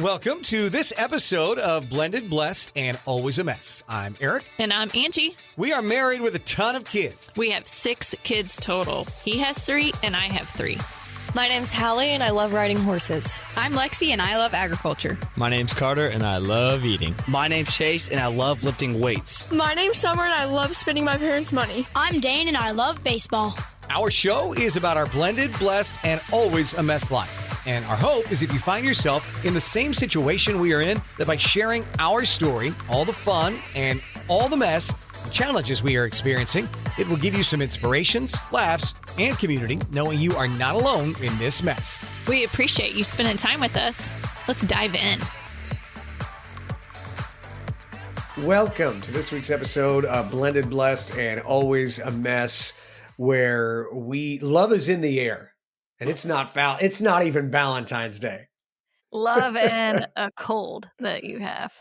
Welcome to this episode of Blended, Blessed, and Always a Mess. I'm Aric. And I'm Angie. We are married with a ton of kids. We have 6 kids total. He has 3 and I have 3. My name's Hallie and I love riding horses. I'm Lexi and I love agriculture. My name's Carter and I love eating. My name's Chase and I love lifting weights. My name's Summer and I love spending my parents' money. I'm Dane and I love baseball. Our show is about our blended, blessed, and always a mess life. And our hope is if you find yourself in the same situation we are in, that by sharing our story, all the fun and all the mess, the challenges we are experiencing, it will give you some inspirations, laughs, and community, knowing you are not alone in this mess. We appreciate you spending time with us. Let's dive in. Welcome to this week's episode of Blended, Blessed, and Always a Mess, where love is in the air. And it's not even Valentine's Day. Love and a cold that you have.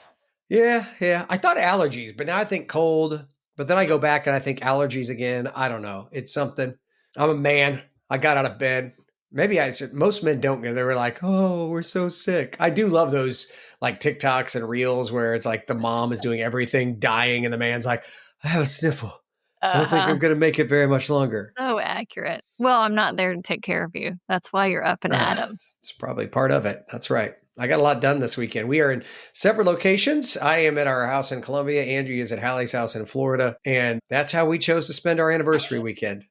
Yeah. I thought allergies, but now I think cold. But then I go back and I think allergies again. I don't know. It's something. I'm a man. I got out of bed. Maybe I should. Most men don't get. They were like, "Oh, we're so sick." I do love those like TikToks and reels where it's like the mom is doing everything, dying, and the man's like, "I have a sniffle. I don't think I'm going to make it very much longer." So accurate. Well, I'm not there to take care of you. That's why you're up and at 'em. It's probably part of it. That's right. I got a lot done this weekend. We are in separate locations. I am at our house in Columbia. Angie is at Hallie's house in Florida. And that's how we chose to spend our anniversary weekend,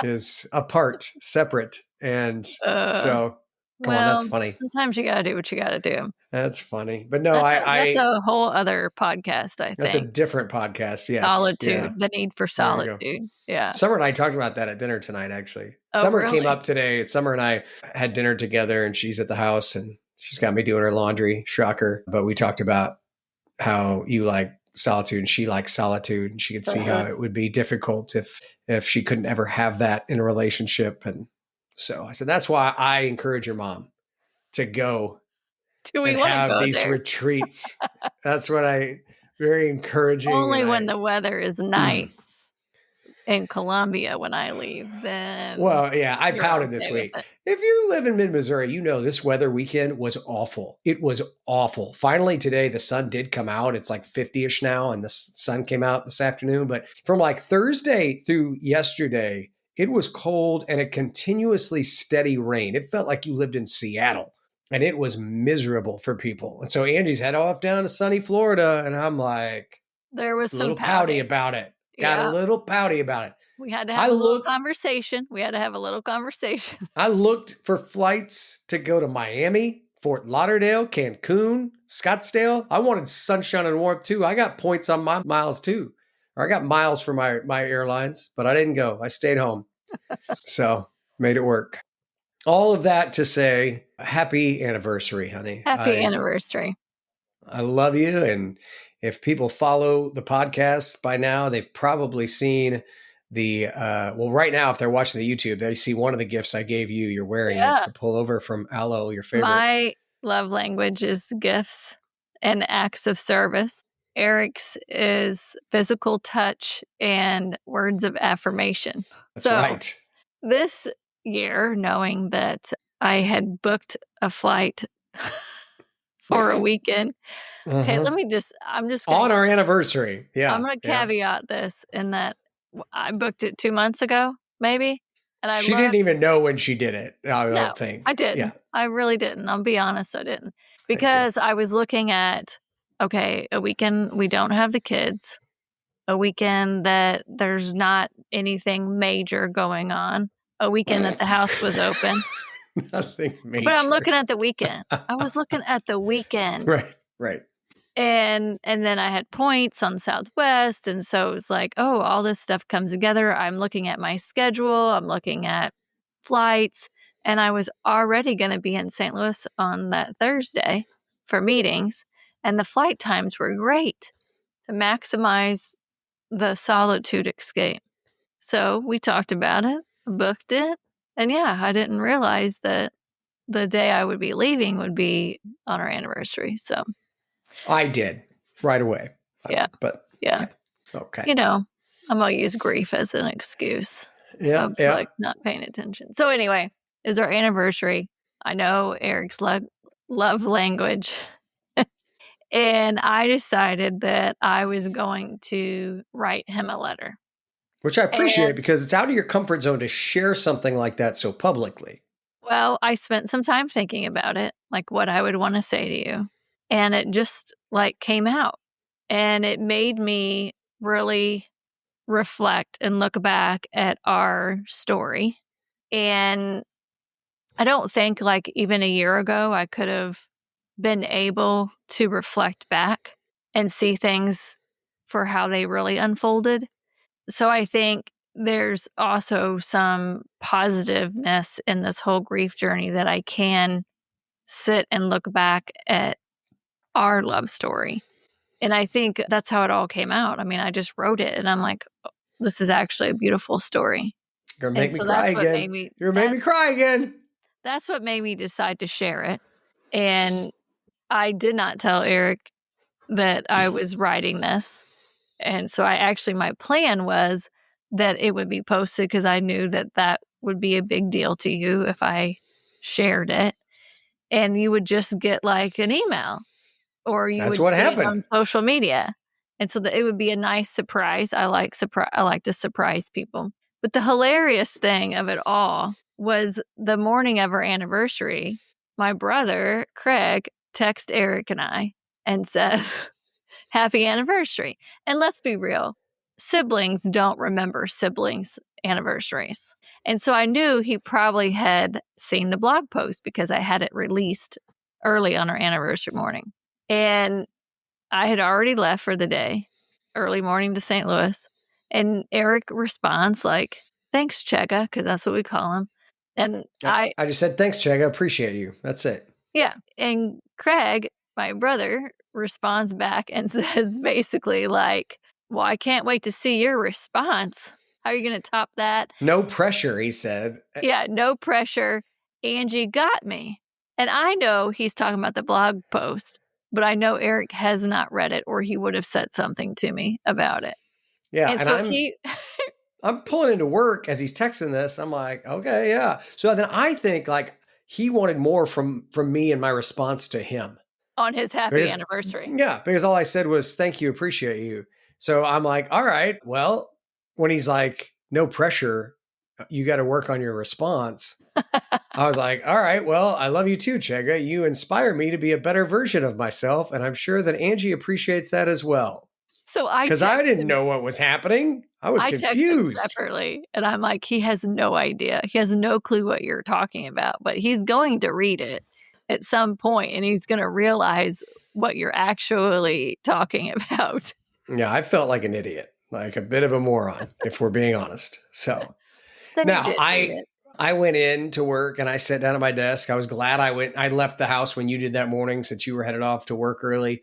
is apart, separate. And so, come on, that's funny. Sometimes you got to do what you got to do. That's funny. But no, that's a whole other podcast, I think. That's a different podcast, yes. Solitude, yeah. The need for solitude. Yeah. Summer and I talked about that at dinner tonight, actually. Oh, Summer really? came up today. Summer and I had dinner together, and she's at the house, and she's got me doing her laundry. Shocker. But we talked about how you like solitude and she likes solitude, and she could see how it would be difficult if she couldn't ever have that in a relationship. And so I said, that's why I encourage your mom to go and have these retreats. That's what I very encouraging. Only when the weather is nice in Columbia when I leave. Then well, yeah, I pouted this week. If you live in mid-Missouri, you know this weather weekend was awful. It was awful. Finally today, the sun did come out. It's like 50-ish now, and the sun came out this afternoon. But from like Thursday through yesterday, it was cold and a continuously steady rain. It felt like you lived in Seattle. And it was miserable for people. And so Angie's head off down to sunny Florida. And I'm like, there was some little pouty about it. Got a little pouty about it. We had to have a little conversation. I looked for flights to go to Miami, Fort Lauderdale, Cancun, Scottsdale. I wanted sunshine and warmth too. I got points on my miles too. Or I got miles for my airlines, but I didn't go. I stayed home. So made it work. All of that to say, happy anniversary, honey. Happy anniversary. I love you. And if people follow the podcast by now, they've probably seen right now, if they're watching the YouTube, they see one of the gifts I gave you. You're wearing it. It's a pullover from Aloe, your favorite. My love language is gifts and acts of service. Aric's is physical touch and words of affirmation. That's right. This year, knowing that I had booked a flight for a weekend. Okay, I'm just on our anniversary. Yeah. I'm going to caveat this in that I booked it 2 months ago, maybe. And she didn't even know when she did it. I don't think. I didn't. Yeah. I really didn't. I'll be honest. I didn't. Because I was looking at, a weekend we don't have the kids, a weekend that there's not anything major going on, a weekend that the house was open. Nothing major. But I'm looking at the weekend. I was looking at the weekend. Right. And then I had points on Southwest. And so it's like, all this stuff comes together. I'm looking at my schedule. I'm looking at flights. And I was already going to be in St. Louis on that Thursday for meetings. And the flight times were great to maximize the solitude escape. So we talked about it, booked it. And I didn't realize that the day I would be leaving would be on our anniversary. So I did right away. Yeah. Okay. I'm going to use grief as an excuse. Like not paying attention. So anyway, it's our anniversary. I know Aric's love language. And I decided that I was going to write him a letter. Which I appreciate And, because it's out of your comfort zone to share something like that so publicly. well, I spent some time thinking about it, like what I would want to say to you. And it just like came out. And it made me really reflect and look back at our story. And I don't think like even a year ago, I could have been able to reflect back and see things for how they really unfolded. So I think there's also some positiveness in this whole grief journey that I can sit and look back at our love story. And I think that's how it all came out. I mean, I just wrote it and I'm like, oh, this is actually a beautiful story. You're gonna make me so cry that's what again. made me You're gonna make me cry again. That's what made me decide to share it. And I did not tell Aric that I was writing this. And so my plan was that it would be posted because I knew that that would be a big deal to you if I shared it. And you would just get like an email or you That's would what see it happened. on social media. And so that it would be a nice surprise. I like to surprise people. But the hilarious thing of it all was the morning of our anniversary, my brother, Craig, texts Aric and I and says, happy anniversary. And let's be real, siblings don't remember siblings' anniversaries. And so I knew he probably had seen the blog post because I had it released early on our anniversary morning. And I had already left for the day, early morning to St. Louis. And Aric responds like, thanks, Chega, because that's what we call him. And I just said, thanks, Chega. Appreciate you. That's it. Yeah. And Craig, my brother, responds back and says basically like, well, I can't wait to see your response. How are you going to top that? No pressure, he said. Yeah, no pressure. Angie got me. And I know he's talking about the blog post, but I know Aric has not read it or he would have said something to me about it. Yeah. And so I'm pulling into work as he's texting this. I'm like, okay, yeah. So then I think like he wanted more from me and my response to him. On his happy anniversary. Yeah, because all I said was, thank you, appreciate you. So I'm like, all right, well, when he's like, no pressure, you got to work on your response. I was like, all right, well, I love you too, Chega. You inspire me to be a better version of myself. And I'm sure that Angie appreciates that as well. So because I didn't know what was happening. I was confused. Separately, and I'm like, he has no idea. He has no clue what you're talking about, but he's going to read it at some point and he's going to realize what you're actually talking about. Yeah, I felt like an idiot, like a bit of a moron, if we're being honest. So now I went in to work and I sat down at my desk. I was glad I left the house when you did that morning since you were headed off to work early.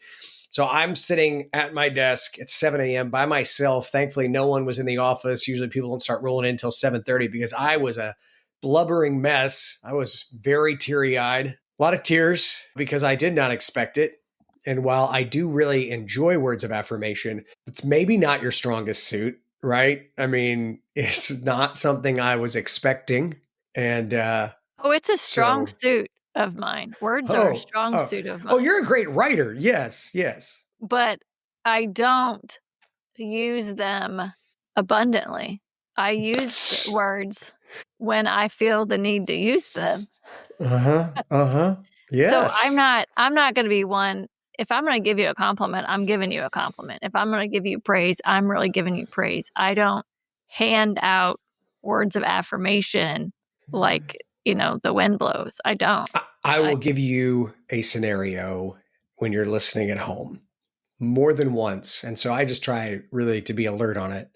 So I'm sitting at my desk at 7 a.m. by myself. Thankfully, no one was in the office. Usually people don't start rolling in until 7:30 because I was a blubbering mess. I was very teary-eyed, a lot of tears because I did not expect it. And while I do really enjoy words of affirmation, it's maybe not your strongest suit, right? I mean, it's not something I was expecting. And it's a strong suit of mine. Words are a strong suit of mine. Oh, you're a great writer. Yes, yes. But I don't use them abundantly. I use words when I feel the need to use them. Yes. So I'm not going to be one. If I'm going to give you a compliment, I'm giving you a compliment. If I'm going to give you praise, I'm really giving you praise. I don't hand out words of affirmation like, the wind blows. I don't. I will give you a scenario when you're listening at home more than once. And so I just try really to be alert on it.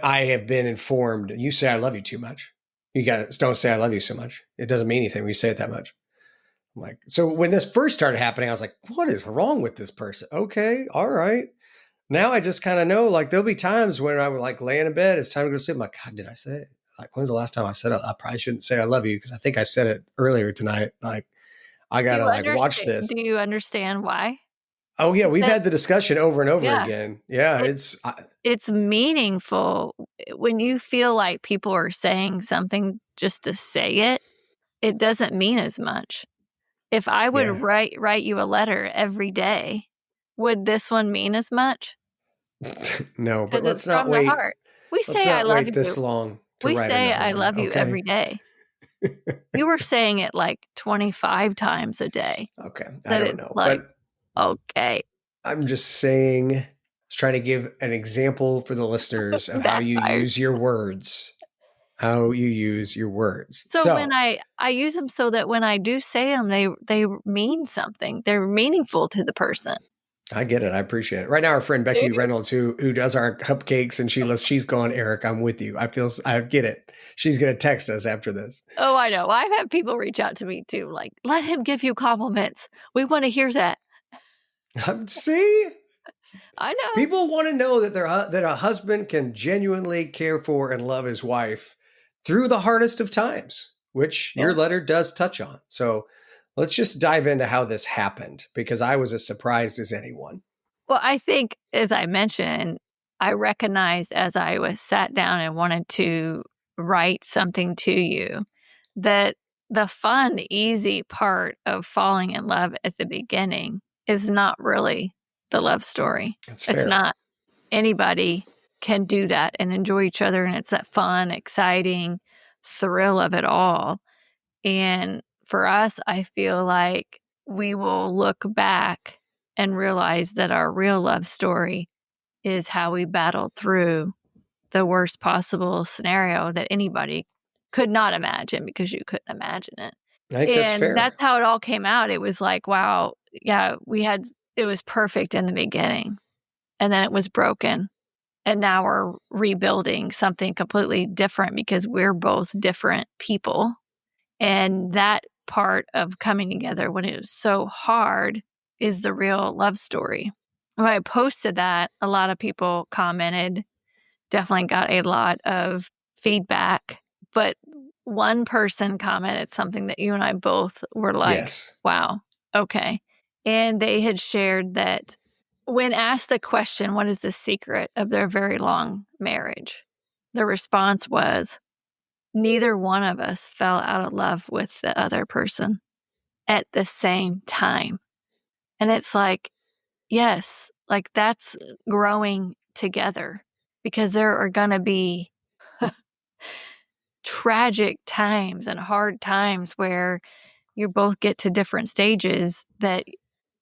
I have been informed. You say, I love you too much. You don't say I love you so much. It doesn't mean anything when you say it that much. I'm like, so when this first started happening, I was like, what is wrong with this person? Okay. All right. Now I just kind of know, like, there'll be times when I'm like laying in bed. It's time to go sleep. I'm like, God, did I say it? Like, when's the last time I said it? I probably shouldn't say I love you because I think I said it earlier tonight. Like, I got to watch this. Do you understand why? Oh, yeah. We've had the discussion over and over again. Yeah. It's meaningful when you feel like people are saying something just to say it. It doesn't mean as much. If I would write you a letter every day, would this one mean as much? No, but let's it's not from wait. the heart. We Let's say I not love wait this you. long to We write say another I one, love you okay? every day. You were saying it like 25 times a day. Okay, I That don't it's know, like, but okay. I'm just saying, I was trying to give an example for the listeners of how you Backfired. use your words. How you use your words. So when I use them so that when I do say them, they mean something. They're meaningful to the person. I get it. I appreciate it. Right now, our friend Becky Reynolds, who does our cupcakes, and she's going, Aric, I'm with you. I get it. She's going to text us after this. Oh, I know. I've had people reach out to me too, like, let him give you compliments. We want to hear that. See? I know. People want to know that that a husband can genuinely care for and love his wife through the hardest of times, which your letter does touch on. So let's just dive into how this happened, because I was as surprised as anyone. Well, I think, as I mentioned, I recognized as I was sat down and wanted to write something to you that the fun, easy part of falling in love at the beginning is not really the love story. That's fair. It's not. Anybody can do that and enjoy each other, and it's that fun, exciting thrill of it all. And for us, I feel like we will look back and realize that our real love story is how we battled through the worst possible scenario that anybody could not imagine, because you couldn't imagine it. I think that's fair. That's how it all came out. It was like, wow, yeah, it was perfect in the beginning, and then it was broken. And now we're rebuilding something completely different because we're both different people. And that part of coming together when it was so hard is the real love story. When I posted that, a lot of people commented, definitely got a lot of feedback. But one person commented something that you and I both were like, yes. Wow, okay. And they had shared that when asked the question, what is the secret of their very long marriage? The response was, neither one of us fell out of love with the other person at the same time. And it's like, yes, like that's growing together, because there are going to be tragic times and hard times where you both get to different stages that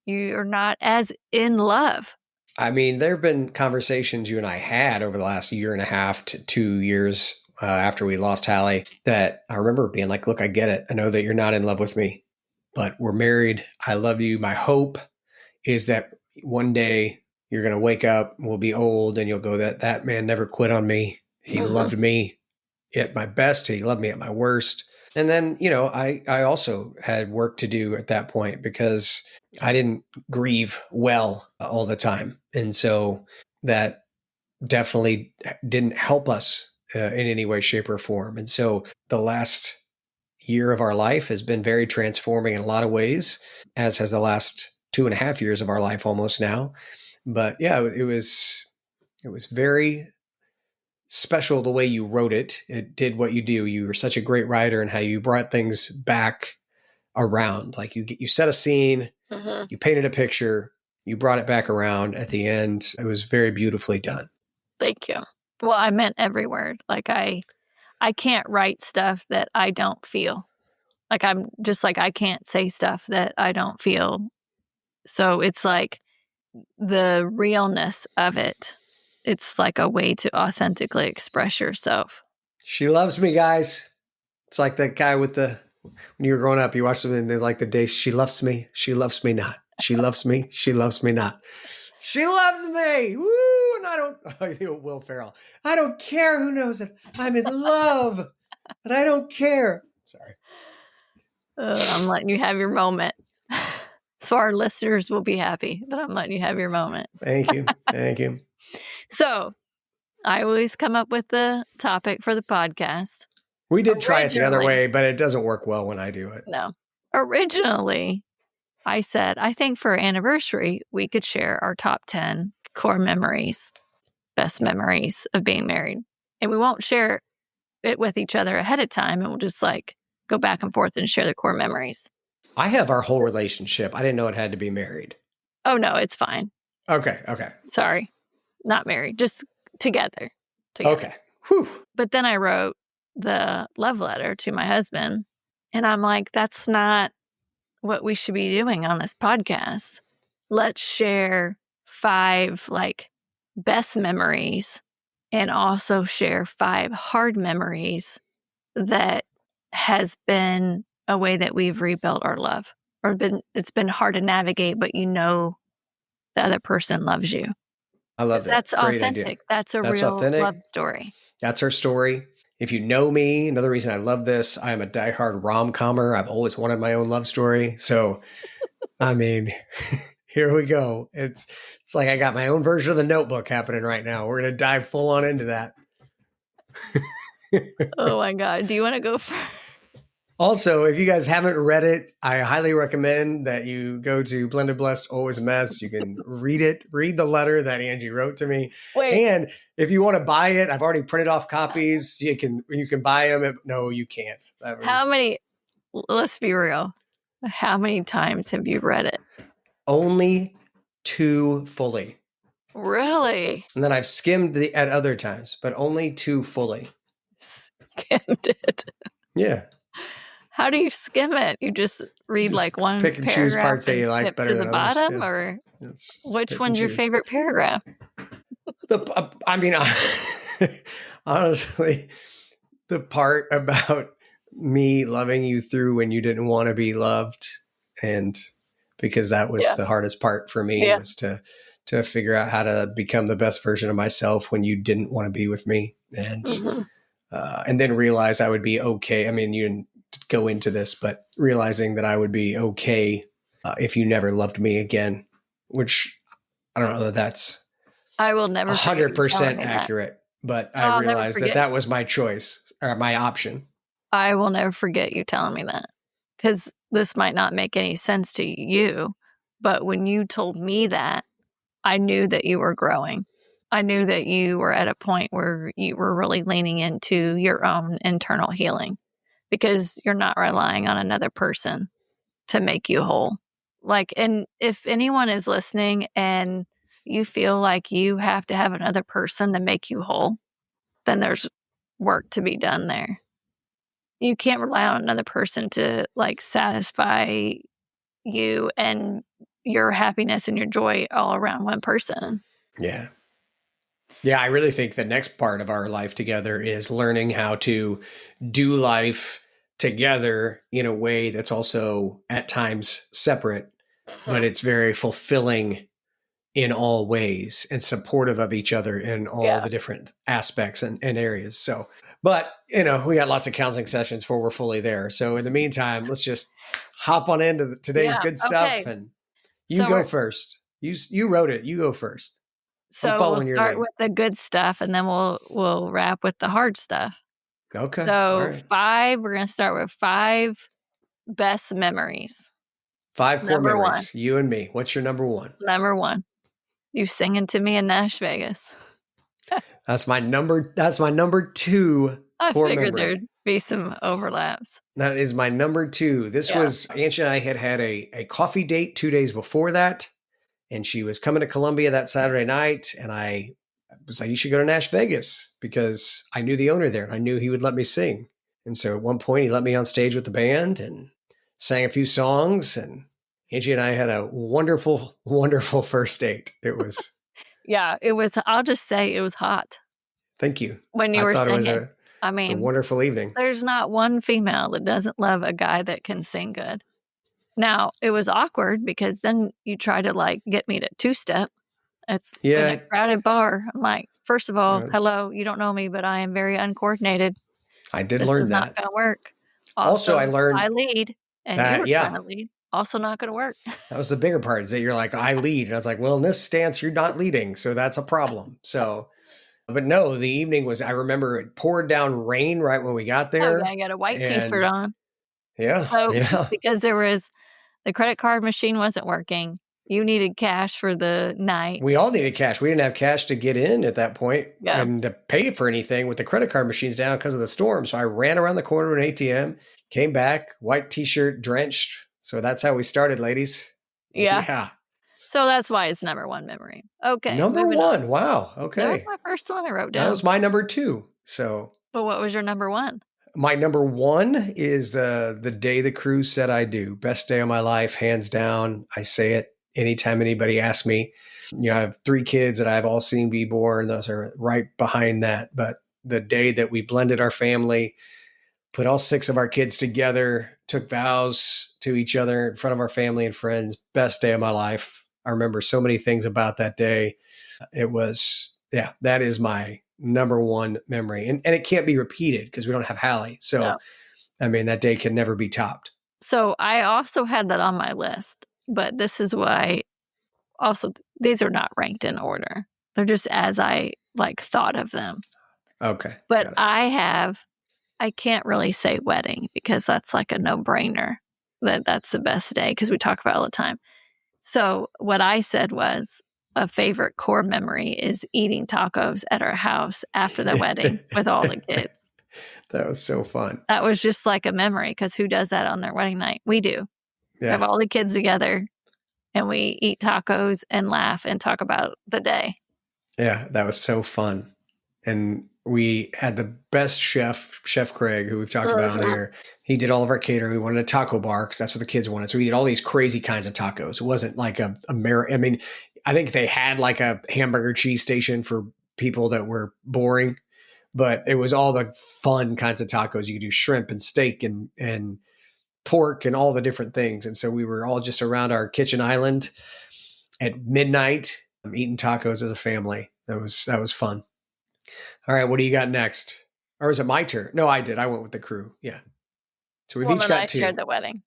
you're not as in love. I mean, there have been conversations you and I had over the last year and a half to 2 years after we lost Hallie that I remember being like, look, I get it. I know that you're not in love with me, but we're married. I love you. My hope is that one day you're going to wake up, we'll be old, and you'll go, that man never quit on me. He loved me at my best. He loved me at my worst. And then, I also had work to do at that point because I didn't grieve well all the time. And so that definitely didn't help us in any way, shape, or form. And so the last year of our life has been very transforming in a lot of ways, as has the last 2.5 years of our life almost now. But yeah, it was very special the way you wrote it. It did what you do. You were such a great writer, and how you brought things back around. Like you set a scene, you painted a picture, you brought it back around at the end. It was very beautifully done. Thank you. Well, I meant every word. Like I can't write stuff that I don't feel. Like I'm just like, I can't say stuff that I don't feel. So it's like the realness of it. It's like a way to authentically express yourself. She loves me, guys. It's like that guy with when you were growing up, you watched them and they're like the day, she loves me not. She loves me, she loves me not. She loves me. Woo! And I don't, Will Ferrell, I don't care who knows it. I'm in love, but I don't care. Sorry. I'm letting you have your moment. So our listeners will be happy that I'm letting you have your moment. Thank you. Thank you. So I always come up with the topic for the podcast. We did try it the other way, but it doesn't work well when I do it. No. Originally, I said, I think for our anniversary, we could share our top 10 core memories, best memories of being married. And we won't share it with each other ahead of time. And we'll just like go back and forth and share the core memories. I have our whole relationship. I didn't know it had to be married. Oh, no, it's fine. Okay. Sorry. Not married, just together. Okay. Whew. But then I wrote the love letter to my husband, and I'm like, that's not what we should be doing on this podcast. Let's share 5 best memories and also share 5 hard memories that has been a way that we've rebuilt our love, or it's been hard to navigate, but the other person loves you. I love that. That's Great authentic. idea. That's That's real authentic. love story. That's her story. If you know me, another reason I love this, I am a diehard rom-commer. I've always wanted my own love story. So, I mean, here we go. It's like I got my own version of The Notebook happening right now. We're going to dive full on into that. Oh my God. Do you want to go first? Also, if you guys haven't read it, I highly recommend that you go to Blended Blessed Always a Mess. You can read the letter that Angie wrote to me. Wait. And if you want to buy it, I've already printed off copies. You can buy them. No, you can't. Let's be real. How many times have you read it? Only 2 fully. Really? And then I've skimmed at other times, but only 2 fully. Skimmed it. Yeah. How do you skim it? You just read Just one pick and choose paragraph parts that you like skip better to the than others, bottom, yeah. or Just which pick one's and your choose. favorite paragraph? Honestly, the part about me loving you through when you didn't want to be loved, and because that was the hardest part for me was to figure out how to become the best version of myself when you didn't want to be with me, and then realize I would be okay. I mean, you didn't go into this, but realizing that I would be okay if you never loved me again, which I don't know that that's I will never 100% accurate, but I realized that was my choice or my option. I will never forget you telling me that, because this might not make any sense to you, but when you told me that, I knew that you were growing. I knew that you were at a point where you were really leaning into your own internal healing, because you're not relying on another person to make you whole. And if anyone is listening and you feel like you have to have another person to make you whole, then there's work to be done there. You can't rely on another person to satisfy you and your happiness and your joy all around one person. Yeah. Yeah, I really think the next part of our life together is learning how to do life together in a way that's also at times separate, but it's very fulfilling in all ways and supportive of each other in all the different aspects and areas. So, but we got lots of counseling sessions before we're fully there. So in the meantime, let's just hop on into today's good stuff. Okay. And you go first. You wrote it. You go first. So we'll start with the good stuff, and then we'll wrap with the hard stuff. Okay. So 5, we're going to start with 5 best memories. 5 core memories. 1. You and me. What's your number 1? Number 1. You singing to me in Nash Vegas. That's my number 2 I core figured memory. there'd be some overlaps. That is my number 2. This was, Angie and I had a coffee date 2 days before that. And she was coming to Columbia that Saturday night. And I was like, you should go to Nash Vegas, because I knew the owner there and I knew he would let me sing. And so at one point he let me on stage with the band and sang a few songs. And Angie and I had a wonderful, wonderful first date. It was. Yeah, it was. I'll just say it was hot. Thank you. When you were singing. It was a wonderful evening. There's not one female that doesn't love a guy that can sing good. Now, it was awkward because then you try to get me to 2-step. It's in a crowded bar. I'm like, first of all, hello, you don't know me, but I am very uncoordinated. I did learn that. This is not going to work. Also, I learned I lead, and you were trying to lead. Also not going to work. That was the bigger part, is that you're like, I lead. And I was like, well, in this stance, you're not leading. So that's a problem. So, but no, the evening was, I remember it poured down rain right when we got there. Oh, yeah, I got a white t-shirt on. Yeah. Because the credit card machine wasn't working. You needed cash for the night. We all needed cash. We didn't have cash to get in at that point and to pay for anything with the credit card machines down because of the storm. So I ran around the corner to an ATM, came back, white t-shirt, drenched, So that's how we started, ladies. Yeah. Yeah. So that's why it's number one memory. Okay. Number moving one. on. Wow. That was Okay. my first one I wrote That down. was my number 2. So But what was your number one? my number 1 is the day the crew said I do. Best day of my life, hands down. I say it anytime anybody asks me. I have 3 kids that I've all seen be born. Those are right behind that. But the day that we blended our family, put all 6 of our kids together, took vows to each other in front of our family and friends, best day of my life. I remember so many things about that day. It was, that is my number 1 memory. And it can't be repeated because we don't have Hallie. So, No. I mean, that day can never be topped. So I also had that on my list, but this is why also these are not ranked in order. They're just as I thought of them. Okay. But I can't really say wedding because that's like a no-brainer that's the best day because we talk about it all the time. So what I said was a favorite core memory is eating tacos at our house after the wedding with all the kids. That was so fun. That was just like a memory because who does that on their wedding night? We do. Yeah. We have all the kids together and we eat tacos and laugh and talk about the day. Yeah, that was so fun. And we had the best Chef Craig, who we've talked about on here. He did all of our catering. We wanted a taco bar because that's what the kids wanted. So we did all these crazy kinds of tacos. It wasn't like I mean, I think they had like a hamburger cheese station for people that were boring, but it was all the fun kinds of tacos. You could do shrimp and steak and pork and all the different things. And so we were all just around our kitchen island at midnight, eating tacos as a family. That was fun. All right, what do you got next? Or is it my turn? No, I did. I went with the crew. Yeah. So we've each got 2. I shared the wedding,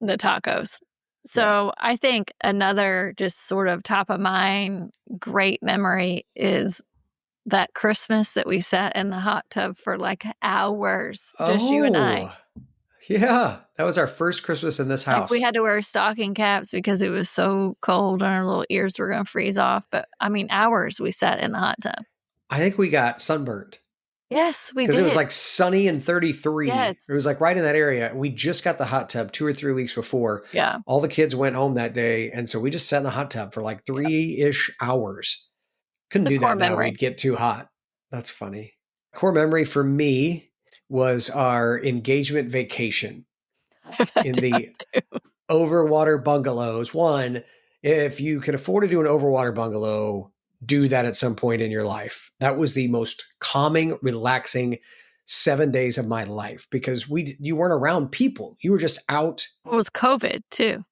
the tacos. So I think another just sort of top of mind great memory is that Christmas that we sat in the hot tub for like hours, just you and I. Yeah, that was our first Christmas in this house. We had to wear stocking caps because it was so cold and our little ears were going to freeze off. But I mean, hours we sat in the hot tub. I think we got sunburned. Yes, we did. Because it was like sunny and 33. Yes. It was like right in that area. We just got the hot tub 2 or 3 weeks before. Yeah. All the kids went home that day. And so we just sat in the hot tub for like 3-ish hours. Couldn't do that now. We'd get too hot. That's funny. Core memory for me was our engagement vacation in the overwater bungalows. One, if you can afford to do an overwater bungalow, do that at some point in your life. That was the most calming, relaxing 7 days of my life because you weren't around people. You were just out. It was COVID too.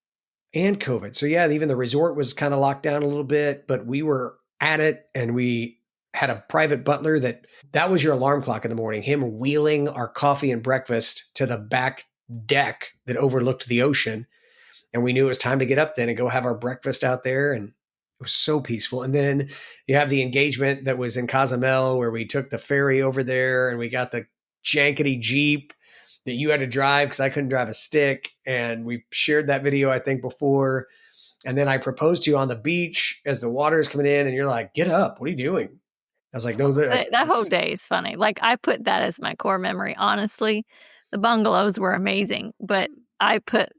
And COVID. So yeah, even the resort was kind of locked down a little bit, but we were at it and we had a private butler that was your alarm clock in the morning. Him wheeling our coffee and breakfast to the back deck that overlooked the ocean. And we knew it was time to get up then and go have our breakfast out there. And it was so peaceful. And then you have the engagement that was in Cozumel where we took the ferry over there and we got the jankety Jeep that you had to drive because I couldn't drive a stick. And we shared that video, I think, before. And then I proposed to you on the beach as the water is coming in and you're like, get up. What are you doing? I was like, no. That whole day is funny. Like I put that as my core memory. Honestly, the bungalows were amazing, but I put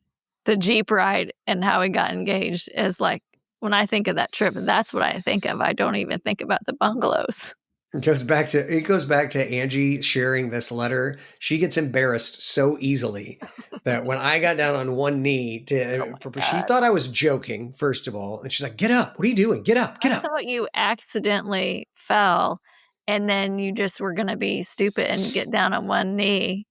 the Jeep ride and how we got engaged as like, when I think of that trip, that's what I think of. I don't even think about the bungalows. It goes back to Angie sharing this letter. She gets embarrassed so easily that when I got down on one knee she thought I was joking, first of all. And she's like, get up. What are you doing? Get up. I thought you accidentally fell and then you just were going to be stupid and get down on one knee.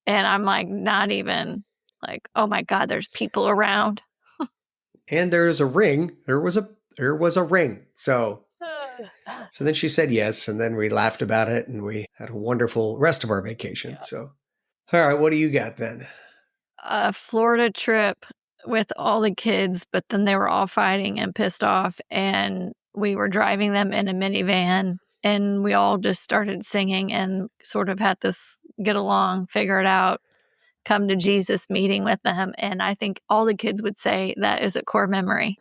And I'm like, not even like, oh my God, there's people around. And there's a ring. There was a ring. So then she said yes. And then we laughed about it and we had a wonderful rest of our vacation. Yeah. So, all right, what do you got then? A Florida trip with all the kids, but then they were all fighting and pissed off. And we were driving them in a minivan and we all just started singing and sort of had this get along, figure it out, come to Jesus meeting with them. And I think all the kids would say that is a core memory.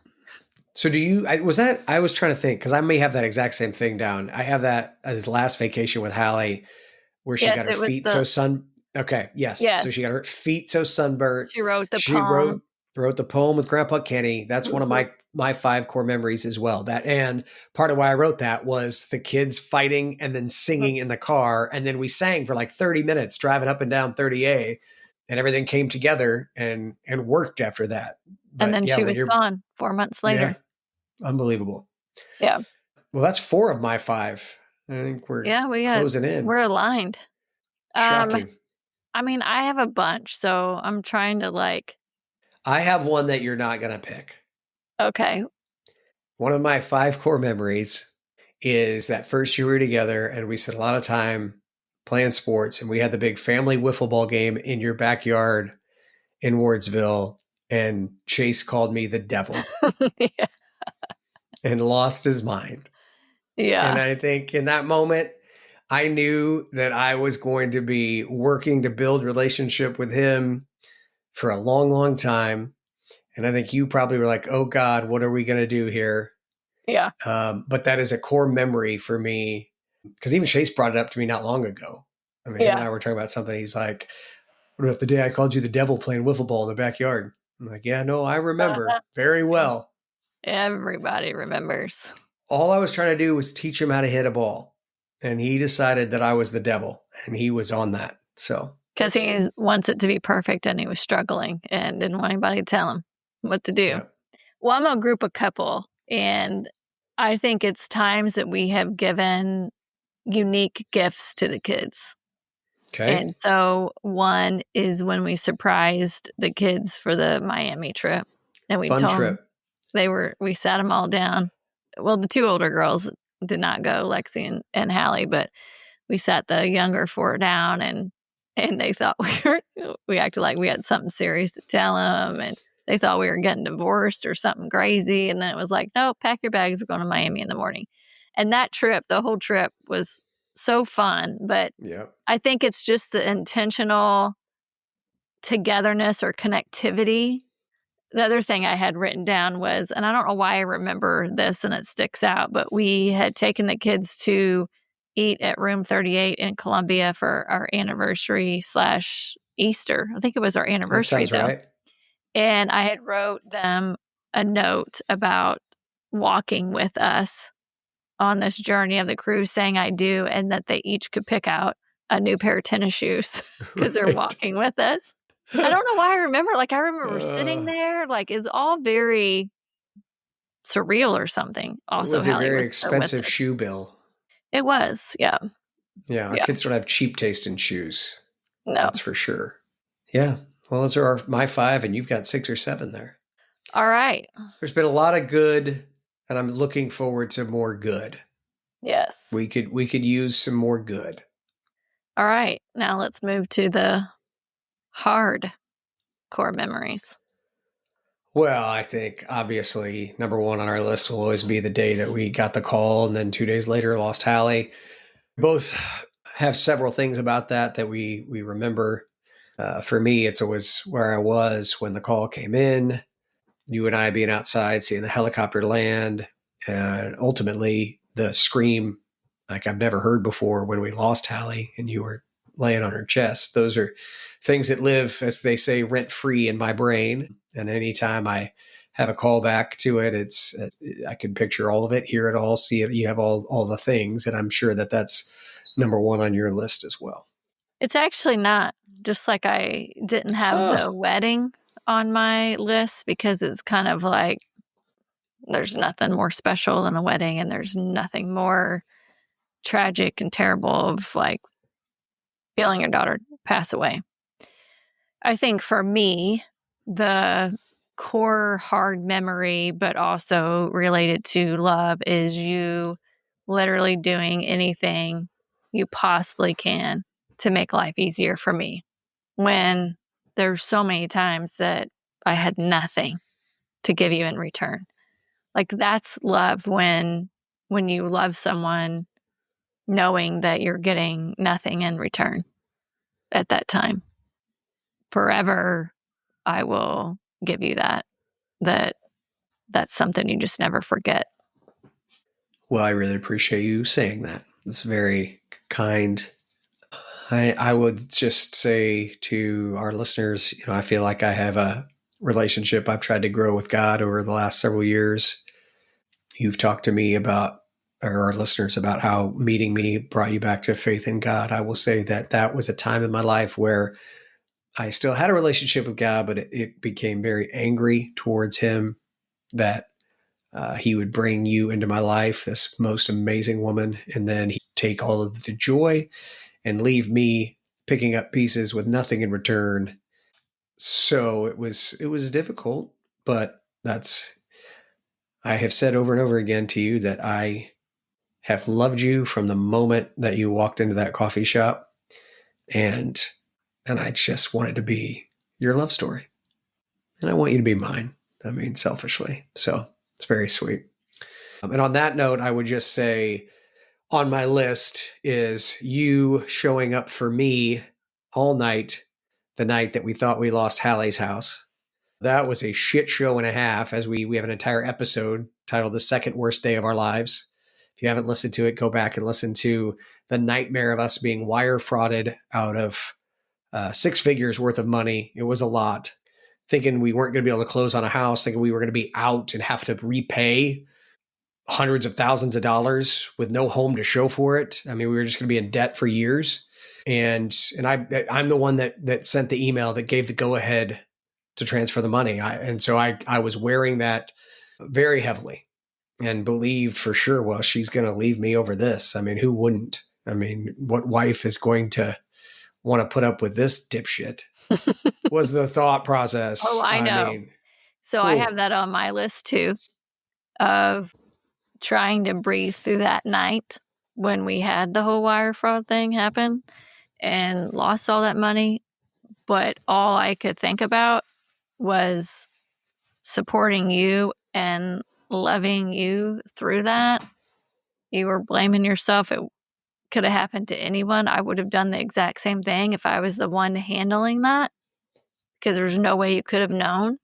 So I was trying to think because I may have that exact same thing down. I have that as last vacation with Hallie where she got her feet so sun. Okay. Yes. So she got her feet so sunburnt. She wrote the poem. I wrote the poem with Grandpa Kenny. That's one of my 5 core memories as well. That, and part of why I wrote that was the kids fighting and then singing in the car. And then we sang for like 30 minutes driving up and down 30A, and everything came together and worked after that. But and then yeah, she when was gone 4 months later. Yeah, unbelievable. Yeah. Well, that's 4 of my 5. I think we're closing in. We're aligned. Shocking. I mean, I have a bunch, so I'm trying to I have one that you're not going to pick. Okay. One of my 5 core memories is that first year we were together and we spent a lot of time playing sports, and we had the big family wiffle ball game in your backyard in Wardsville, and Chase called me the devil Yeah. and lost his mind. Yeah. And I think in that moment, I knew that I was going to be working to build relationship with him for a long, long time. And I think you probably were like, oh God, what are we going to do here? Yeah. But that is a core memory for me, because even Chase brought it up to me not long ago. I mean, him and I were talking about something. He's like, what about the day I called you the devil playing wiffle ball in the backyard? I'm like, yeah, no, I remember very well. Everybody remembers. All I was trying to do was teach him how to hit a ball. And he decided that I was the devil, and he was on that. So, because he wants it to be perfect, and he was struggling and didn't want anybody to tell him what to do. Yeah. Well, I'm a group of couple, and I think it's times that we have given unique gifts to the kids. Okay. And so one is when we surprised the kids for the Miami trip. And we told them we sat them all down. Well, the 2 older girls did not go, Lexi and Hallie, but we sat the younger 4 down, and they thought we acted like we had something serious to tell them, and they thought we were getting divorced or something crazy. And then it was like, no, pack your bags. We're going to Miami in the morning. And that trip, the whole trip was so fun. But I think it's just the intentional togetherness or connectivity. The other thing I had written down was, and I don't know why I remember this and it sticks out, but we had taken the kids to eat at Room 38 in Columbia for our anniversary / Easter. I think it was our anniversary. That sounds right. And I had wrote them a note about walking with us on this journey of the cruise, saying I do, and that they each could pick out a new pair of tennis shoes because they're walking with us. I don't know why I remember. I remember sitting there. It's all very surreal or something. Also, it was a very expensive shoe bill. It was, yeah. Yeah, our kids don't have cheap taste in shoes. No, that's for sure. Yeah. Well, those are my 5, and you've got 6 or 7 there. All right. There's been a lot of good, and I'm looking forward to more good. Yes. We could use some more good. All right. Now let's move to the hard core memories. Well, I think obviously number 1 on our list will always be the day that we got the call, and then 2 days later lost Hallie. Both have several things about that we remember. For me, it's always where I was when the call came in, you and I being outside, seeing the helicopter land, and ultimately the scream like I've never heard before when we lost Hallie and you were laying on her chest. Those are things that live, as they say, rent free in my brain. And anytime I have a call back to it, I can picture all of it, hear it all, see it. You have all the things, and I'm sure that that's number 1 on your list as well. It's actually not. Just like I didn't have the wedding on my list, because it's kind of like there's nothing more special than a wedding, and there's nothing more tragic and terrible of feeling your daughter pass away. I think for me, the core hard memory, but also related to love, is you literally doing anything you possibly can to make life easier for me, when there's so many times that I had nothing to give you in return. That's love, when you love someone knowing that you're getting nothing in return at that time. Forever, I will give you that's something you just never forget. Well, I really appreciate you saying that. It's very kind. I would just say to our listeners, I feel like I have a relationship I've tried to grow with God over the last several years. You've talked to me about, or our listeners, about how meeting me brought you back to faith in God. I will say that that was a time in my life where I still had a relationship with God, but it became very angry towards him that he would bring you into my life, this most amazing woman, and then he'd take all of the joy and leave me picking up pieces with nothing in return. So it was difficult, but I have said over and over again to you that I have loved you from the moment that you walked into that coffee shop, and I just wanted to be your love story, and I want you to be mine. I mean, selfishly. So it's very sweet. And on that note, I would just say on my list is you showing up for me all night, the night that we thought we lost Hallie's house. That was a shit show and a half, as we have an entire episode titled The Second Worst Day of Our Lives. If you haven't listened to it, go back and listen to the nightmare of us being wire frauded out of 6 figures worth of money. It was a lot. Thinking we weren't going to be able to close on a house, thinking we were going to be out and have to repay hundreds of thousands of dollars with no home to show for it. I mean, we were just going to be in debt for years. And I'm the one that sent the email that gave the go ahead to transfer the money. So I was wearing that very heavily and believed for sure, well, she's going to leave me over this. I mean, who wouldn't? I mean, what wife is going to want to put up with this dipshit? Was the thought process. Oh, I know. I have that on my list too, of trying to breathe through that night when we had the whole wire fraud thing happen and lost all that money. But all I could think about was supporting you and loving you through that. You were blaming yourself. It could have happened to anyone. I would have done the exact same thing if I was the one handling that, because there's no way you could have known.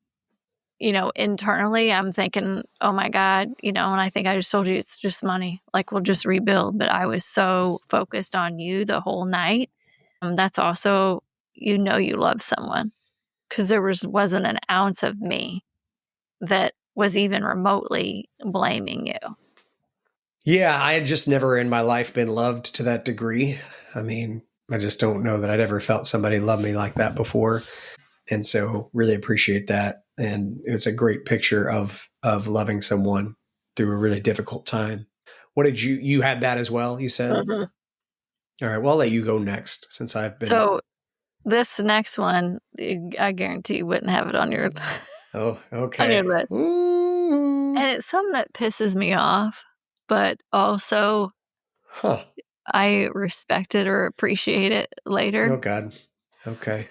Internally, I'm thinking, oh my God, and I think I just told you it's just money. Like, we'll just rebuild. But I was so focused on you the whole night. That's also, you love someone, because there wasn't an ounce of me that was even remotely blaming you. Yeah, I had just never in my life been loved to that degree. I mean, I just don't know that I'd ever felt somebody love me like that before. And so really appreciate that. And it was a great picture of loving someone through a really difficult time. What did you had that as well, you said? Mm-hmm. All right, well, I'll let you go next since I've been. So this next one, I guarantee you wouldn't have it on your, oh, okay. on your list. Ooh. And it's something that pisses me off, but also I respect it or appreciate it later. Oh, God. Okay.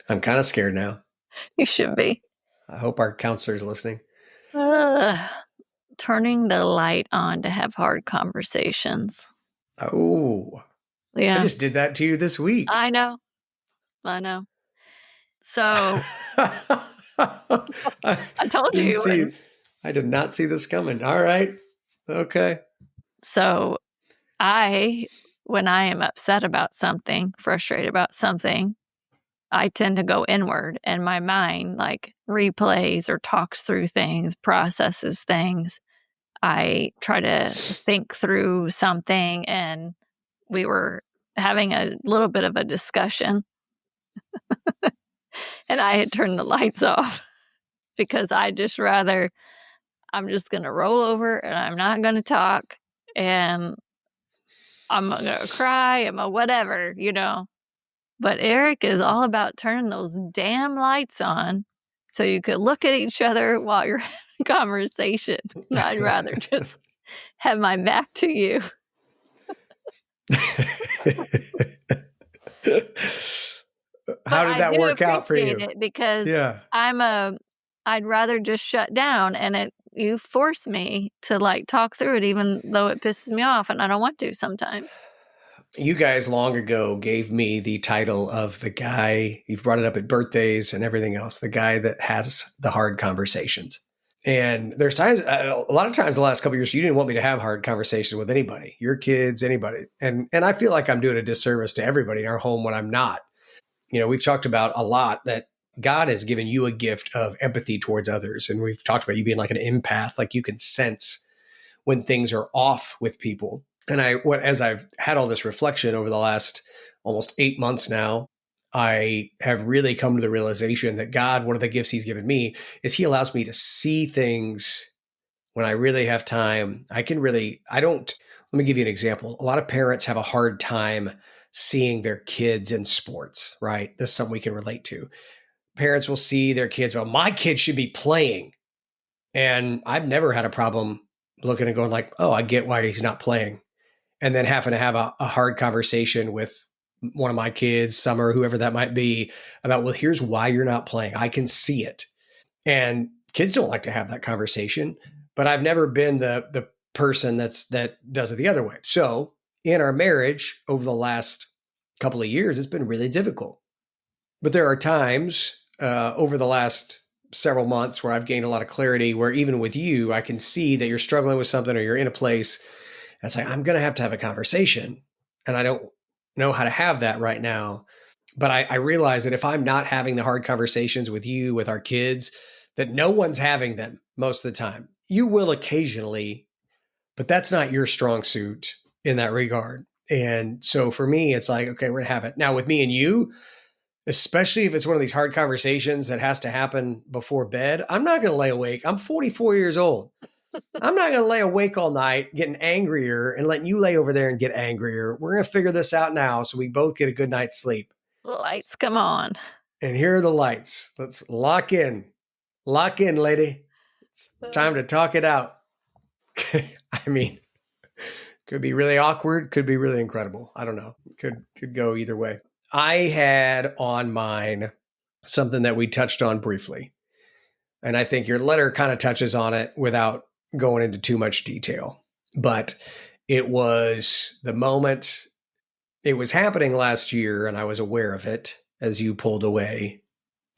I'm kind of scared now. You should be. I hope our counselor's listening. Turning the light on to have hard conversations. Oh. Yeah. I just did that to you this week. I know. So I told you. I did not see this coming. All right. Okay. So when I am upset about something, frustrated about something, I tend to go inward, and my mind like replays or talks through things, processes things. I try to think through something, and we were having a little bit of a discussion and I had turned the lights off because I'm just going to roll over and I'm not going to talk and I'm going to cry and whatever, But Aric is all about turning those damn lights on so you could look at each other while you're having a conversation. I'd rather just have my back to you. How did that work out for you? Because I'd rather just shut down, and you force me to like talk through it, even though it pisses me off, and I don't want to sometimes. You guys long ago gave me the title of the guy, you've brought it up at birthdays and everything else, the guy that has the hard conversations. And there's times, a lot of times the last couple of years, you didn't want me to have hard conversations with anybody, your kids, anybody. And I feel like I'm doing a disservice to everybody in our home when I'm not. We've talked about a lot that God has given you a gift of empathy towards others. And we've talked about you being like an empath, like you can sense when things are off with people. And as I've had all this reflection over the last almost 8 months now, I have really come to the realization that God, one of the gifts he's given me is he allows me to see things when I really have time. Let me give you an example. A lot of parents have a hard time seeing their kids in sports, right? This is something we can relate to. Parents will see their kids, well, my kid should be playing. And I've never had a problem looking and going like, oh, I get why he's not playing. And then having to have a hard conversation with one of my kids, Summer, whoever that might be, about, well, here's why you're not playing. I can see it. And kids don't like to have that conversation, but I've never been the person that does it the other way. So in our marriage over the last couple of years, it's been really difficult. But there are times over the last several months where I've gained a lot of clarity, where even with you, I can see that you're struggling with something or you're in a place. And it's like, I'm going to have a conversation. And I don't know how to have that right now. But I realize that if I'm not having the hard conversations with you, with our kids, that no one's having them most of the time. You will occasionally, but that's not your strong suit in that regard. And so for me, it's like, okay, we're going to have it. Now with me and you, especially if it's one of these hard conversations that has to happen before bed, I'm not going to lay awake. I'm 44 years old. I'm not going to lay awake all night getting angrier and letting you lay over there and get angrier. We're going to figure this out now so we both get a good night's sleep. Lights come on. And here are the lights. Let's lock in. Lock in, lady. It's time to talk it out. I mean, could be really awkward, could be really incredible. I don't know. Could go either way. I had on mine something that we touched on briefly. And I think your letter kind of touches on it without going into too much detail. But it was the moment, it was happening last year and I was aware of it as you pulled away.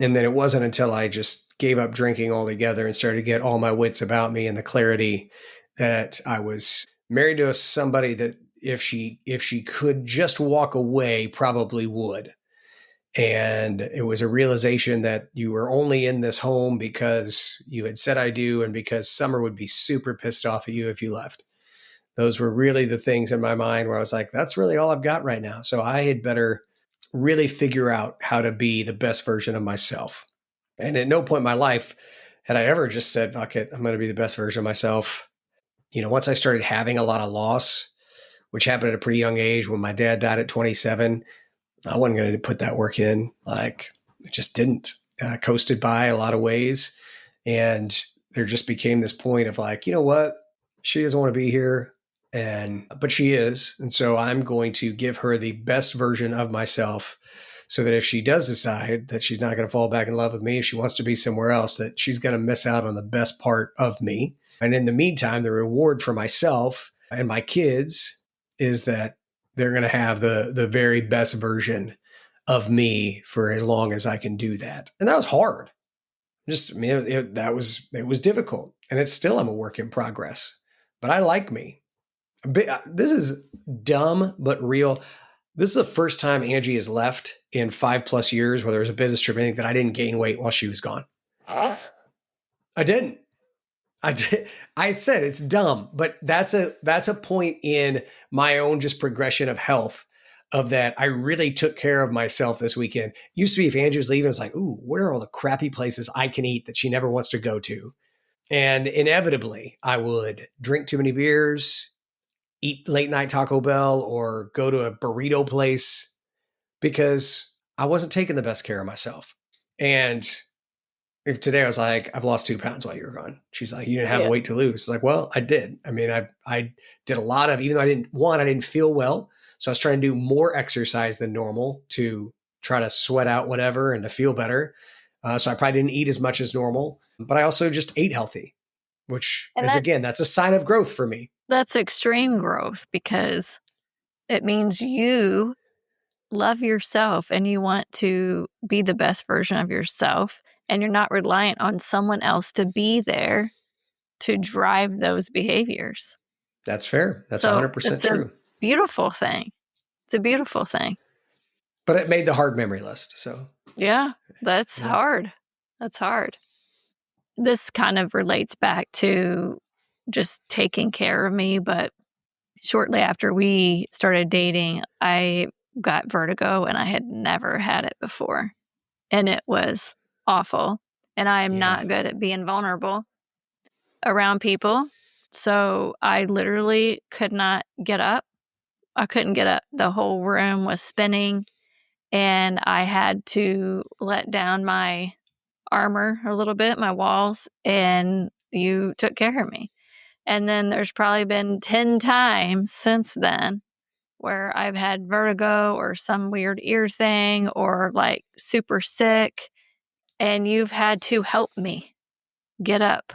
And then it wasn't until I just gave up drinking altogether and started to get all my wits about me and the clarity that I was married to somebody that if she could just walk away, probably would. And it was a realization that you were only in this home because you had said I do and because Summer would be super pissed off at you if you left. Those were really the things in my mind where I was like, that's really all I've got right now. So I had better really figure out how to be the best version of myself. And at no point in my life had I ever just said, fuck it, I'm going to be the best version of myself. You know, once I started having a lot of loss, which happened at a pretty young age when my dad died at 27, I wasn't going to put that work in. Like, it just didn't. Coasted by a lot of ways. And there just became this point of like, you know what? She doesn't want to be here. But she is. And so I'm going to give her the best version of myself so that if she does decide that she's not going to fall back in love with me, if she wants to be somewhere else, that she's going to miss out on the best part of me. And in the meantime, the reward for myself and my kids is that they're going to have the very best version of me for as long as I can do that. And that was hard. It was difficult. And it's still, I'm a work in progress, but I like me. This is dumb, but real. This is the first time Angie has left in 5+ years, whether it was a business trip or anything, that I didn't gain weight while she was gone. I didn't. I said it's dumb, but that's a point in my own just progression of health, of that I really took care of myself this weekend. Used to be if Angie was leaving, it's like, ooh, where are all the crappy places I can eat that she never wants to go to? And inevitably I would drink too many beers, eat late night Taco Bell, or go to a burrito place because I wasn't taking the best care of myself. And if today I was like, I've lost 2 pounds while you were gone. She's like, you didn't have weight to lose. It's like, well, I did. I mean, I did a lot of, even though I didn't feel well. So I was trying to do more exercise than normal to try to sweat out whatever and to feel better. So I probably didn't eat as much as normal, but I also just ate healthy, which is, again, that's a sign of growth for me. That's extreme growth because it means you love yourself and you want to be the best version of yourself. And you're not reliant on someone else to be there to drive those behaviors. That's fair. That's 100% true. Beautiful thing. It's a beautiful thing. But it made the hard memory list. So Yeah, that's hard. That's hard. This kind of relates back to just taking care of me, but shortly after we started dating, I got vertigo and I had never had it before. And it was awful. And I am not good at being vulnerable around people. So I literally could not get up. I couldn't get up. The whole room was spinning, and I had to let down my armor a little bit, my walls, and you took care of me. And then there's probably been 10 times since then where I've had vertigo or some weird ear thing or like super sick, and you've had to help me get up.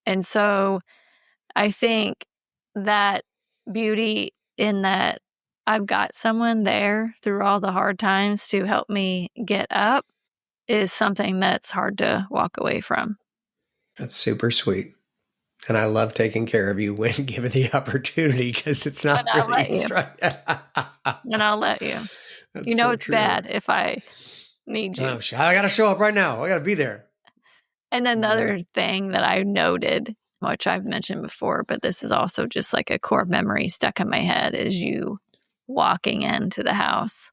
And so I think that beauty in that I've got someone there through all the hard times to help me get up is something that's hard to walk away from. That's super sweet. And I love taking care of you when given the opportunity, because it's not really And I'll let you. That's you know so it's true. bad if I need you. Oh, I got to show up right now. I got to be there. And then the other thing that I noted, which I've mentioned before, but this is also just like a core memory stuck in my head, is you walking into the house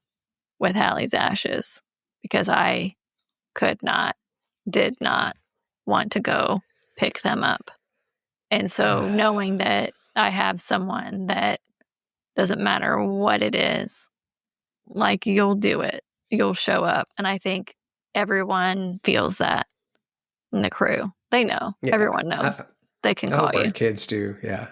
with Hallie's ashes, because I did not want to go pick them up. And so knowing that I have someone that doesn't matter what it is, like you'll do it, you'll show up. And I think everyone feels that in the crew. They know. Yeah, everyone knows. They can call you. Our kids do. Yeah.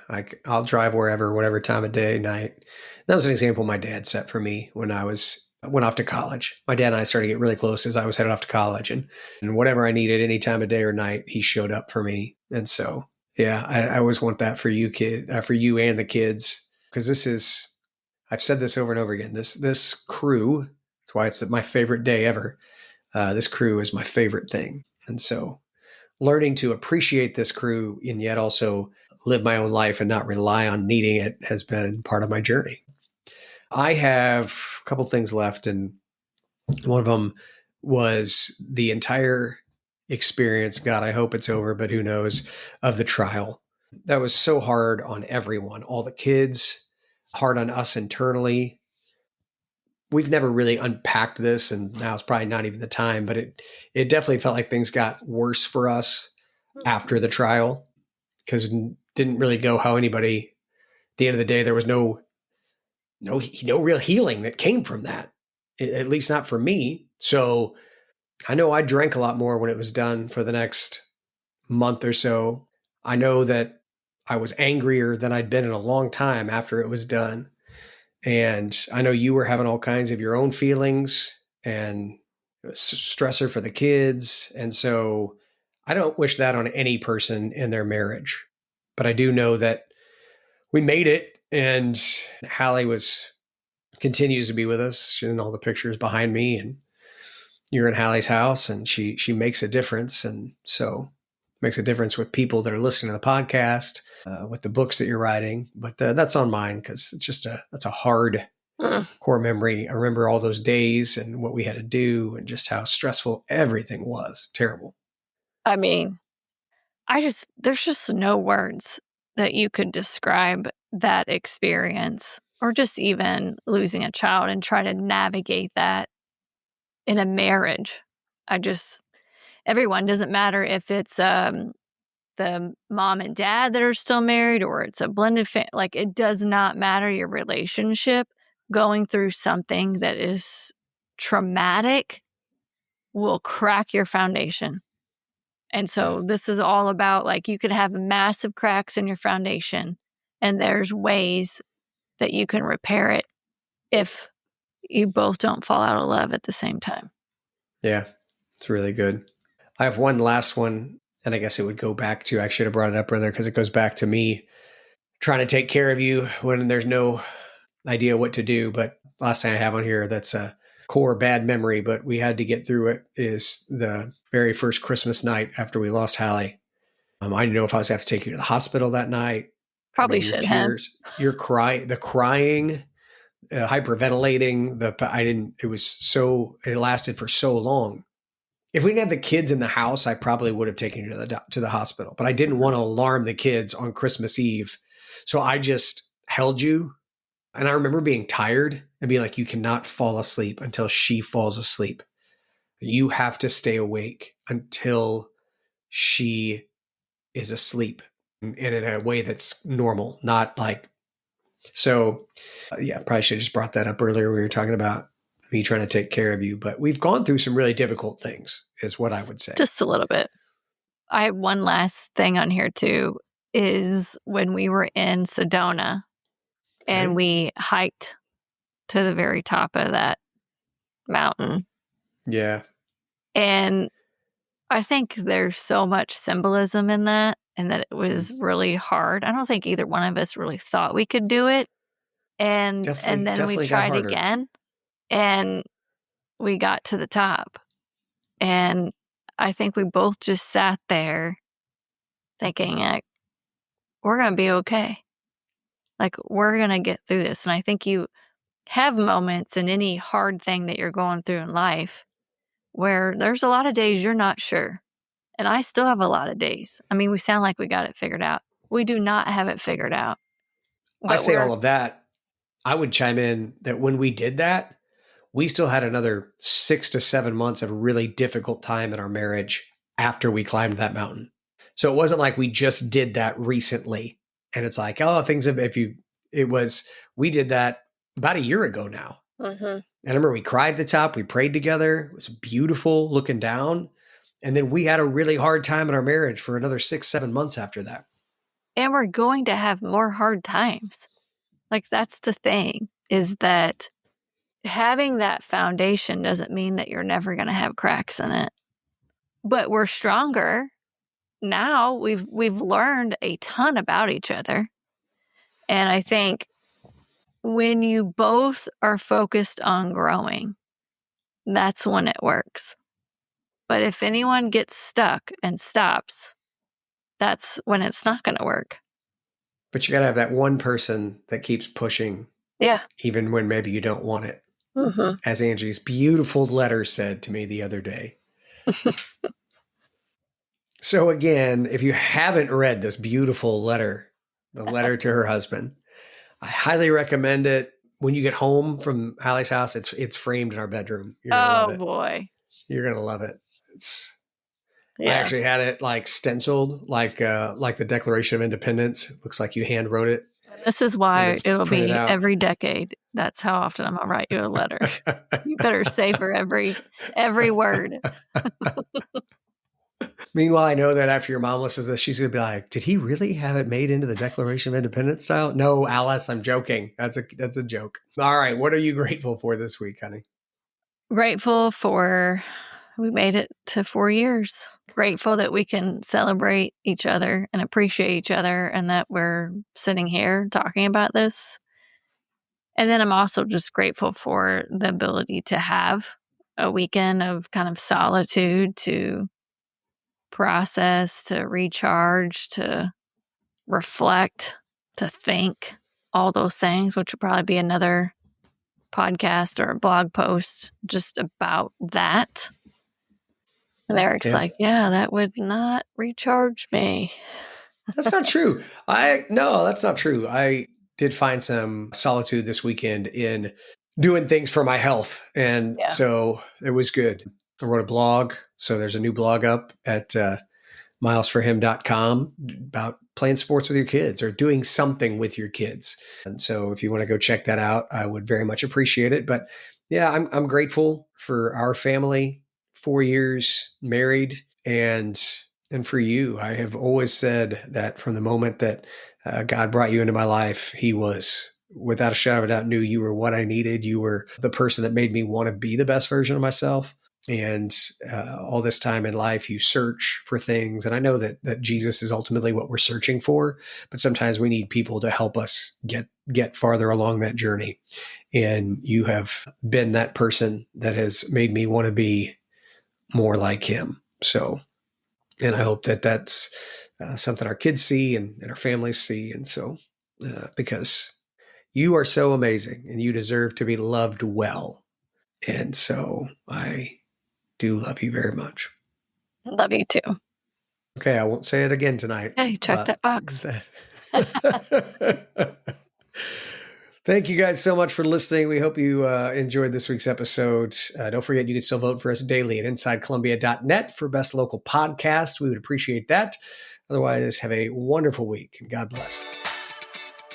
I'll drive wherever, whatever time of day, night. That was an example my dad set for me when I went off to college. My dad and I started to get really close as I was headed off to college, and whatever I needed any time of day or night, he showed up for me. And so, yeah, I always want that for you, for you and the kids, because I've said this over and over again. This crew, that's why it's my favorite day ever. This crew is my favorite thing. And so learning to appreciate this crew and yet also live my own life and not rely on needing it has been part of my journey. I have a couple things left, and one of them was the entire experience. God, I hope it's over, but who knows, of the trial. That was so hard on everyone, all the kids, hard on us internally. We've never really unpacked this, and now it's probably not even the time, but it definitely felt like things got worse for us after the trial, because it didn't really go how anybody, at the end of the day, there was no real healing that came from that, at least not for me. So I know I drank a lot more when it was done for the next month or so. I know that I was angrier than I'd been in a long time after it was done. And I know you were having all kinds of your own feelings, and it was a stressor for the kids. And so I don't wish that on any person in their marriage, but I do know that we made it. And Hallie continues to be with us. She's in all the pictures behind me, and you're in Hallie's house, and she makes a difference. And so makes a difference with people that are listening to the podcast, with the books that you're writing. But that's on mine, because it's that's a hard core memory. I remember all those days and what we had to do and just how stressful everything was. Terrible. I mean, there's just no words that you could describe that experience, or just even losing a child and try to navigate that in a marriage. Everyone, doesn't matter if it's the mom and dad that are still married, or it's a blended family. Like, it does not matter your relationship. Going through something that is traumatic will crack your foundation. And so this is all about, like, you could have massive cracks in your foundation, and there's ways that you can repair it if you both don't fall out of love at the same time. Yeah, it's really good. I have one last one, and I guess it would go back to, I should have brought it up earlier, because it goes back to me trying to take care of you when there's no idea what to do. But last thing I have on here that's a core bad memory, but we had to get through it, is the very first Christmas night after we lost Hallie. I didn't know if I was going to have to take you to the hospital that night. Probably should have. Your crying, the crying, hyperventilating. It lasted for so long. If we didn't have the kids in the house, I probably would have taken you to the hospital, but I didn't want to alarm the kids on Christmas Eve. So I just held you. And I remember being tired and being like, you cannot fall asleep until she falls asleep. You have to stay awake until she is asleep, and in a way that's normal, not like, so yeah, probably should have just brought that up earlier when we were talking about me trying to take care of you, but we've gone through some really difficult things is what I would say. Just a little bit. I have one last thing on here too, is when we were in Sedona and we hiked to the very top of that mountain. Yeah. And I think there's so much symbolism in that, and that it was really hard. I don't think either one of us really thought we could do it. And then we tried again, and we got to the top. And I think we both just sat there thinking, like, we're going to be okay. Like, we're going to get through this. And I think you have moments in any hard thing that you're going through in life where there's a lot of days you're not sure. And I still have a lot of days. I mean, we sound like we got it figured out. We do not have it figured out. I say all of that. I would chime in that when we did that, we still had another 6 to 7 months of a really difficult time in our marriage after we climbed that mountain. So it wasn't like we just did that recently. And it's like, oh, we did that about a year ago now. Mm-hmm. And I remember we cried at the top. We prayed together. It was beautiful looking down. And then we had a really hard time in our marriage for another 6, 7 months after that. And we're going to have more hard times. Like, that's the thing, is that having that foundation doesn't mean that you're never going to have cracks in it. But we're stronger now. We've learned a ton about each other. And I think when you both are focused on growing, that's when it works. But if anyone gets stuck and stops, that's when it's not going to work. But you got to have that one person that keeps pushing. Yeah. Even when maybe you don't want it. Mm-hmm. As Angie's beautiful letter said to me the other day. So again, if you haven't read this beautiful letter, the letter to her husband, I highly recommend it. When you get home from Hallie's house, it's framed in our bedroom. You're gonna love it. Boy. You're going to love it. I actually had it like stenciled, like the Declaration of Independence. It looks like you hand wrote it. This is why it'll be every decade. That's how often I'm going to write you a letter. You better savor every word. Meanwhile, I know that after your mom listens to this, she's going to be like, did he really have it made into the Declaration of Independence style? No, Alice, I'm joking. That's a joke. All right. What are you grateful for this week, honey? Grateful for we made it to 4 years. Grateful that we can celebrate each other and appreciate each other, and that we're sitting here talking about this. And then I'm also just grateful for the ability to have a weekend of kind of solitude to process, to recharge, to reflect, to think, all those things, which will probably be another podcast or a blog post just about that. And Eric's like, yeah, that would not recharge me. That's not true. No, that's not true. I did find some solitude this weekend in doing things for my health. And so it was good. I wrote a blog. So there's a new blog up at milesforhim.com about playing sports with your kids or doing something with your kids. And so if you want to go check that out, I would very much appreciate it. But yeah, I'm grateful for our family, 4 years married, and for you. I have always said that from the moment that God brought you into my life, he was, without a shadow of a doubt, knew you were what I needed. You were the person that made me want to be the best version of myself. And all this time in life, you search for things. And I know that Jesus is ultimately what we're searching for, but sometimes we need people to help us get farther along that journey. And you have been that person that has made me want to be more like him. So, and I hope that that's something our kids see and our families see. And so, because You are so amazing, and you deserve to be loved well. And so I do love you very much. Love you too. Okay, I won't say it again tonight. Okay, check that box. Thank you guys so much for listening. We hope you enjoyed this week's episode. Don't forget, you can still vote for us daily at InsideColumbia.net for Best Local Podcast. We would appreciate that. Otherwise, have a wonderful week, and God bless.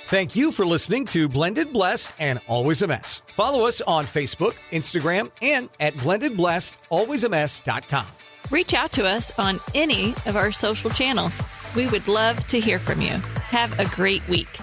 Thank you for listening to Blended Blessed and Always a Mess. Follow us on Facebook, Instagram, and at blendedblessedalwaysamess.com. Reach out to us on any of our social channels. We would love to hear from you. Have a great week.